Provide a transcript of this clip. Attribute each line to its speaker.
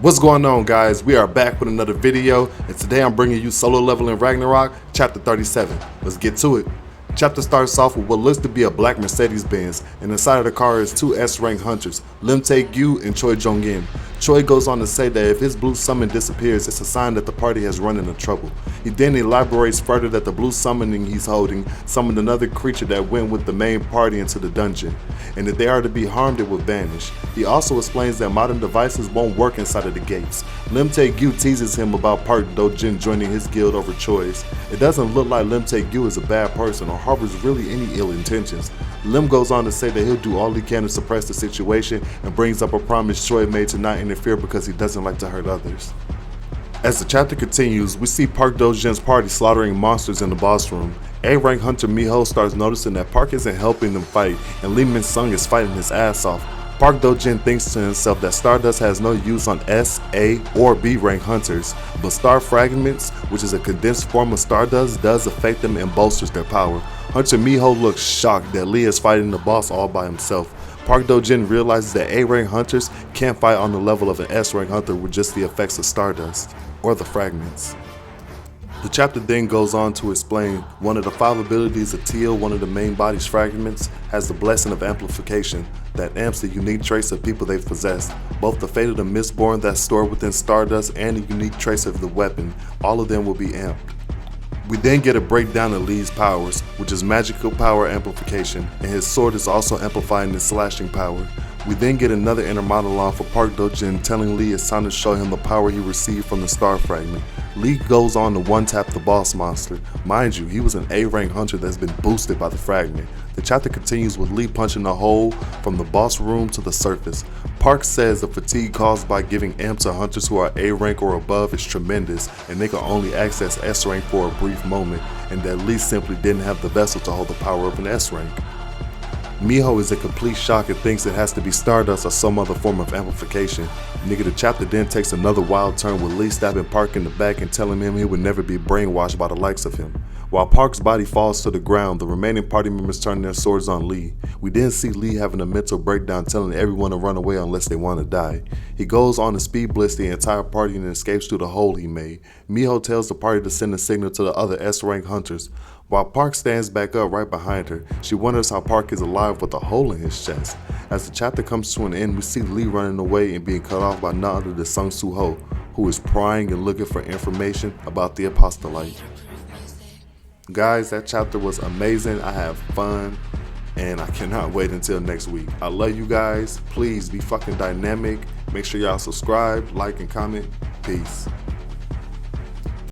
Speaker 1: What's going on, guys? We are back with another video, and today I'm bringing you Solo Leveling Ragnarok, Chapter 37. Let's get to it. Chapter starts off with what looks to be a black Mercedes-Benz, and inside of the car is two S-rank hunters, Lim Tae-gyu and Choi Jong-in. Choi goes on to say that if his blue summon disappears, it's a sign that the party has run into trouble. He then elaborates further that the blue summoning he's holding summoned another creature that went with the main party into the dungeon, and if they are to be harmed, it will vanish. He also explains that modern devices won't work inside of the gates. Lim Tae-gyu teases him about Park Do-jin joining his guild over Choi's. It doesn't look like Lim Tae-gyu is a bad person or harbors really any ill intentions. Lim goes on to say that he'll do all he can to suppress the situation and brings up a promise Choi made to not interfere because he doesn't like to hurt others. As the chapter continues, we see Park Do-jin's party slaughtering monsters in the boss room. A-rank hunter Miho starts noticing that Park isn't helping them fight and Lee Min-sung is fighting his ass off. Park Do-jin thinks to himself that Stardust has no use on S, A, or B rank hunters, but Star Fragments, which is a condensed form of Stardust, does affect them and bolsters their power. Hunter Miho looks shocked that Lee is fighting the boss all by himself. Park Do-jin realizes that A-rank hunters can't fight on the level of an S-rank hunter with just the effects of Stardust, or the fragments. The chapter then goes on to explain one of the 5 abilities of Teal, one of the main body's fragments, has the blessing of amplification that amps the unique traits of people they've possessed. Both the fate of the Mistborn that's stored within Stardust and the unique trace of the weapon, all of them will be amped. We then get a breakdown of Lee's powers, which is magical power amplification, and his sword is also amplifying his slashing power. We then get another inner monologue for Park Do-jin telling Lee it's time to show him the power he received from the Star Fragment. Lee goes on to one-tap the boss monster. Mind you, he was an A-rank hunter that's been boosted by the fragment. The chapter continues with Lee punching a hole from the boss room to the surface. Park says the fatigue caused by giving amp to hunters who are A-rank or above is tremendous, and they can only access S-rank for a brief moment, and that Lee simply didn't have the vessel to hold the power of an S-rank. Miho is in complete shock and thinks it has to be Stardust or some other form of amplification. Nigga, the chapter then takes another wild turn with Lee stabbing Park in the back and telling him he would never be brainwashed by the likes of him. While Park's body falls to the ground, the remaining party members turn their swords on Lee. We then see Lee having a mental breakdown telling everyone to run away unless they want to die. He goes on to speed blitz the entire party and escapes through the hole he made. Miho tells the party to send a signal to the other S-rank hunters. While Park stands back up right behind her, she wonders how Park is alive with a hole in his chest. As the chapter comes to an end, we see Lee running away and being cut off by none other than SUHO, who is prying and looking for information about the apostolate. Guys, that chapter was amazing. I have fun, and I cannot wait until next week. I love you guys. Please be fucking dynamic. Make sure y'all subscribe, like, and comment. Peace.